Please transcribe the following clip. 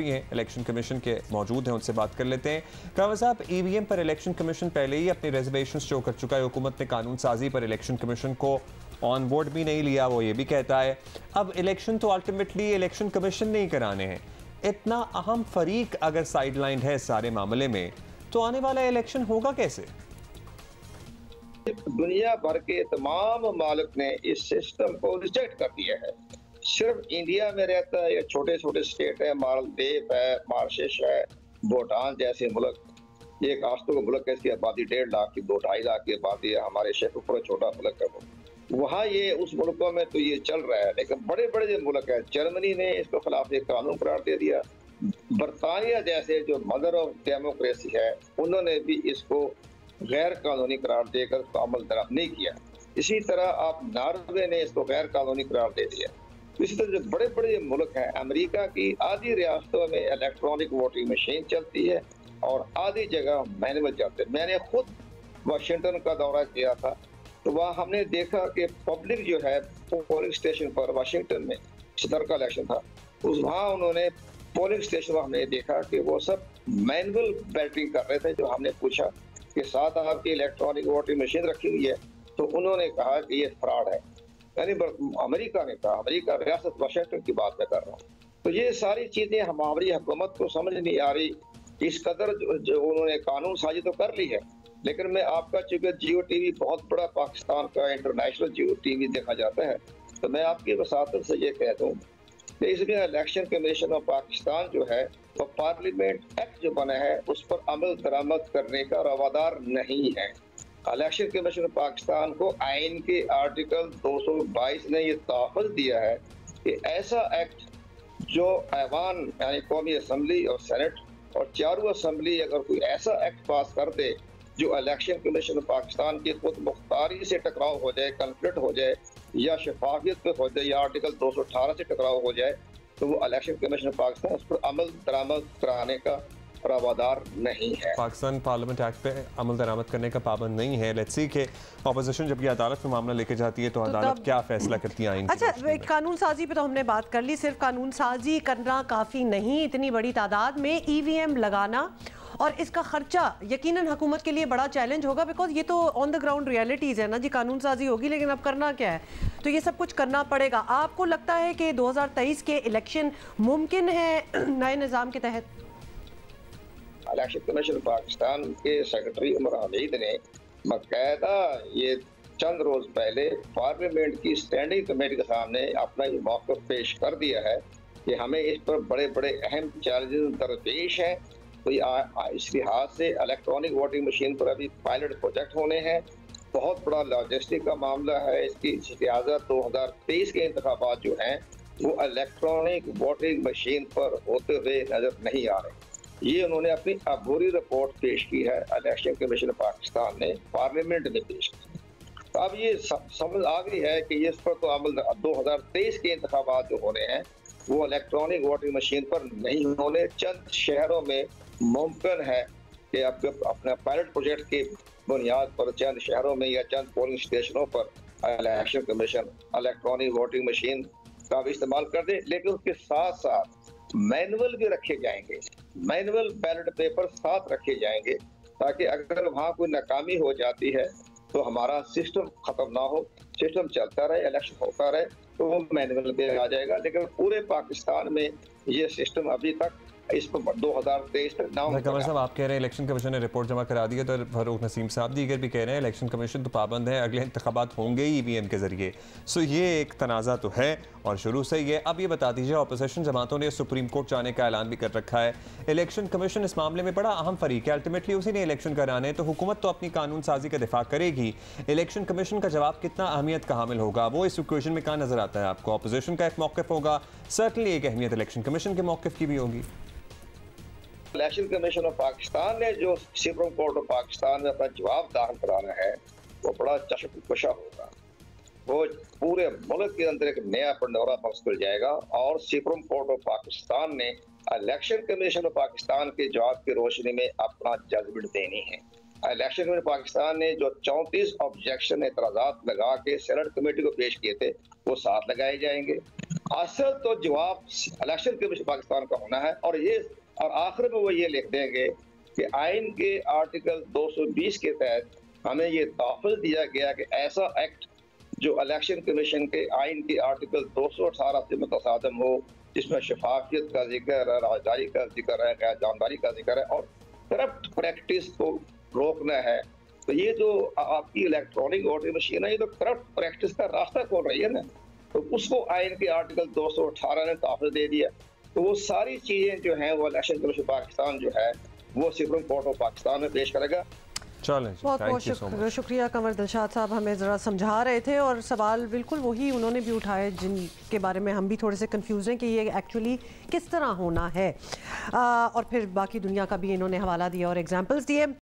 Election commission के मौजूद हैं, उनसे बात कर लेते हैं। कांवर साहब, ईवीएम पर इलेक्शन कमीशन पहले ही अपनी रिजर्वेशन शो कर चुका है। हुकूमत ने कानून साजी पर इलेक्शन कमीशन को ऑन बोर्ड भी नहीं लिया, वो ये भी कहता है। अब इलेक्शन तो अल्टीमेटली इलेक्शन कमीशन ने ही कराने हैं। इतना अहम फरीक अगर साइडलाइन है सारे मामले में, तो आने वाला इलेक्शन होगा कैसे? दुनिया भर के तमाम ममालिक ने इस सिस्टम को रिजेक्ट कर दिया है। सिर्फ इंडिया में रहता है, या छोटे छोटे स्टेट है, मालदीव है, मॉरिशस है, भूटान जैसे मुल्क। ये एक आस्तों का मुल्क है, इसकी आबादी 1.5 लाख की, 2-2.5 लाख की आबादी है। हमारे शेख ऊपर छोटा मुल्क है वो, वहाँ ये उस मुल्कों में तो ये चल रहा है। लेकिन बड़े बड़े जो मुल्क है, जर्मनी ने इसके खिलाफ एक कानून करार दे दिया। बरतानिया जैसे जो मदर ऑफ डेमोक्रेसी है, उन्होंने भी इसको गैर कानूनी करार देकर उसको अमल दरामद नहीं किया। इसी तरह आप नॉर्वे ने इसको गैर कानूनी करार दे दिया। इसी तरह जो बड़े बड़े मुल्क हैं, अमेरिका की आधी रियासतों में इलेक्ट्रॉनिक वोटिंग मशीन चलती है और आधी जगह मैनुअल चलते हैं। मैंने खुद वाशिंगटन का दौरा किया था, तो वहाँ हमने देखा कि पब्लिक जो है पोलिंग स्टेशन पर, वाशिंगटन में सदर का इलेक्शन था, उस वहाँ उन्होंने पोलिंग स्टेशन हमने देखा कि वो सब मैनुअल बैटिंग कर रहे थे। जो हमने पूछा कि साथ आपकी इलेक्ट्रॉनिक वोटिंग मशीन रखी हुई है, तो उन्होंने कहा कि ये फ्रॉड है। यानी अमेरिका ने कहा, अमेरिका रियासत वाशिंगटन की बात मैं कर रहा हूँ। तो ये सारी चीजें हमारी हुकूमत को समझ नहीं आ रही। इस कदर जो उन्होंने कानून साजी तो कर ली है, लेकिन मैं आपका चूंकि जियो टीवी बहुत बड़ा पाकिस्तान का इंटरनेशनल जियो टीवी देखा जाता है, तो मैं आपकी वसातत से ये कह दूँ कि इसमें इलेक्शन कमीशन ऑफ पाकिस्तान जो है, तो पार्लियामेंट एक्ट जो बना है उस पर अमल दरामद करने का रवादार नहीं है। इलेक्शन कमीशन पाकिस्तान को आइन के आर्टिकल 222 ने ये तहफ़्फ़ुज़ दिया है कि ऐसा एक्ट जो ऐवान यानी कौमी असम्बली और सेनेट और चारों असम्बली अगर कोई ऐसा एक्ट पास कर दे जो इलेक्शन कमीशन पाकिस्तान की खुद मुख्तारी से टकराव हो जाए, कन्फ्लिक्ट हो जाए, या शफाफियत पे हो जाए, या आर्टिकल 218 से टकराव हो जाए, तो वो इलेक्शन कमीशन पाकिस्तान उस पर अमल दरामद कराने का रवादार नहीं है। पाकिस्तान पार्लियामेंट एक्ट पे अमल दरामद करने का पाबंद नहीं है। लेट्स सी के ऑपोजिशन जब ये अदालत में मामला लेके जाती है तो अदालत क्या फैसला करती है। अच्छा, कानून साजी पे तो हमने बात कर ली। सिर्फ कानून साजी करना काफ़ी नहीं, इतनी बड़ी तादाद में ईवीएम लगाना और इसका खर्चा यकीनन हुकूमत के लिए बड़ा चैलेंज होगा, बिकॉज ये तो ऑन द ग्राउंड रियलिटीज़ है ना जी। कानून साजी होगी लेकिन अब करना क्या है, तो ये सब कुछ करना पड़ेगा। आपको लगता है कि 2023 के इलेक्शन मुमकिन है नए निज़ाम के तहत? इलेक्शन कमीशन पाकिस्तान के सेक्रेटरी उमर हमीद ने बाकायदा ये चंद रोज पहले पार्लियामेंट की स्टैंडिंग कमेटी के सामने अपना ये मौक़िफ़ पेश कर दिया है कि हमें इस पर बड़े बड़े अहम चैलेंजेस दरपेश हैं। तो इस लिहाज से इलेक्ट्रॉनिक वोटिंग मशीन पर अभी पायलट प्रोजेक्ट होने हैं। बहुत बड़ा लॉजिस्टिक का मामला है। इसकी लिहाजा 2023 के इंतखाबात जो हैं वो इलेक्ट्रॉनिक वोटिंग मशीन पर होते हुए नजर नहीं आ रहे। ये उन्होंने अपनी अबूरी रिपोर्ट पेश की है, इलेक्शन कमीशन पाकिस्तान ने पार्लियामेंट में पेश की। तो अब ये समझ आ गई है कि इस पर तो अमल 2023 के इंतखाबात जो होने हैं वो इलेक्ट्रॉनिक वोटिंग मशीन पर नहीं होने। चंद शहरों में मुमकिन है कि अपना पायलट प्रोजेक्ट की बुनियाद पर चंद शहरों में या चंद पोलिंग स्टेशनों पर election commission electronic voting machine का भी इस्तेमाल कर दे, लेकिन उसके साथ साथ मैनुअल भी रखे जाएंगे, मैनुअल बैलेट पेपर साथ रखे जाएंगे, ताकि अगर वहाँ कोई नाकामी हो जाती है तो हमारा सिस्टम खत्म ना हो, सिस्टम चलता रहे, इलेक्शन होता रहे, तो वो मैनुअल पे आ जाएगा। लेकिन पूरे पाकिस्तान में ये सिस्टम अभी तक इस पर 2023 तक ना हो। कमर साहब, आप कह रहे हैं इलेक्शन कमीशन ने रिपोर्ट जमा करा दी है, तो फारूक नसीम साहब दीगर भी कह रहे हैं इलेक्शन कमीशन तो पाबंद है, अगले इंतखाबात होंगे ही ईवीएम के जरिए। सो ये एक तनाज़ा तो है और शुरू से ही है। अब ये बता दीजिए, अपोजिशन जमातों ने सुप्रीम कोर्ट जाने का ऐलान भी कर रखा है। इलेक्शन कमीशन इस मामले में बड़ा अहम फरीक है, अल्टीमेटली उसी ने इलेक्शन कराने, तो हुकूमत तो अपनी कानून साजी का दिफा करेगी। इलेक्शन कमीशन का जवाब कितना अहमियत का हामिल होगा, वो इस इक्वेशन में कहाँ नजर आता है आपको? अपोजिशन का एक मौक़िफ़ होगा, सर्टनली एक अहमियत इलेक्शन कमीशन के मौक़िफ़ की भी होगी। इलेक्शन कमीशन ऑफ पाकिस्तान ने जो सुप्रीम कोर्ट ऑफ पाकिस्तान में अपना जवाब दाखिल कराना है वो बड़ा चशमकुशा होगा। वो पूरे मुल्क के अंदर एक नया पंडोरा बॉक्स खुल जाएगा और सुप्रीम कोर्ट ऑफ पाकिस्तान ने इलेक्शन कमीशन ऑफ पाकिस्तान के जवाब की रोशनी में अपना जजमेंट देनी है। इलेक्शन कमीशन पाकिस्तान ने जो 34 ऑब्जेक्शन एतराज़ात लगा के सेनेट कमेटी को पेश किए थे वो साथ लगाए जाएंगे। असल तो जवाब इलेक्शन कमीशन पाकिस्तान का होना है, और आखिर में वो ये लिख देंगे कि आइन के आर्टिकल 220 के तहत हमें ये तहफ़्फ़ुज़ दिया गया कि ऐसा एक्ट जो इलेक्शन कमीशन के आइन के आर्टिकल 218 से मुतसादम हो, जिसमें शफाफियत का जिक्र है, राजदारी का जिक्र है, गैर जानदारी का जिक्र है और करप्ट प्रैक्टिस को रोकना है। तो ये जो आपकी इलेक्ट्रॉनिक वोटिंग मशीन है, ये तो करप्ट प्रैक्टिस का रास्ता खोल रही है ना, तो उसको आइन के आर्टिकल 218 ने तहफ़्फ़ुज़ दे दिया। तो वो सारी चीज़ें जो हैं वो इलेक्शन कमीशन पाकिस्तान जो है वो सुप्रीम कोर्ट ऑफ पाकिस्तान में पेश करेगा। बहुत बहुत शुक्रिया कंवर दिलशाद साहब, हमें ज़रा समझा रहे थे और सवाल बिल्कुल वही उन्होंने भी उठाए जिनके बारे में हम भी थोड़े से कंफ्यूज हैं कि ये एक्चुअली किस तरह होना है, और फिर बाकी दुनिया का भी इन्होंने हवाला दिया और एग्जांपल्स दिए।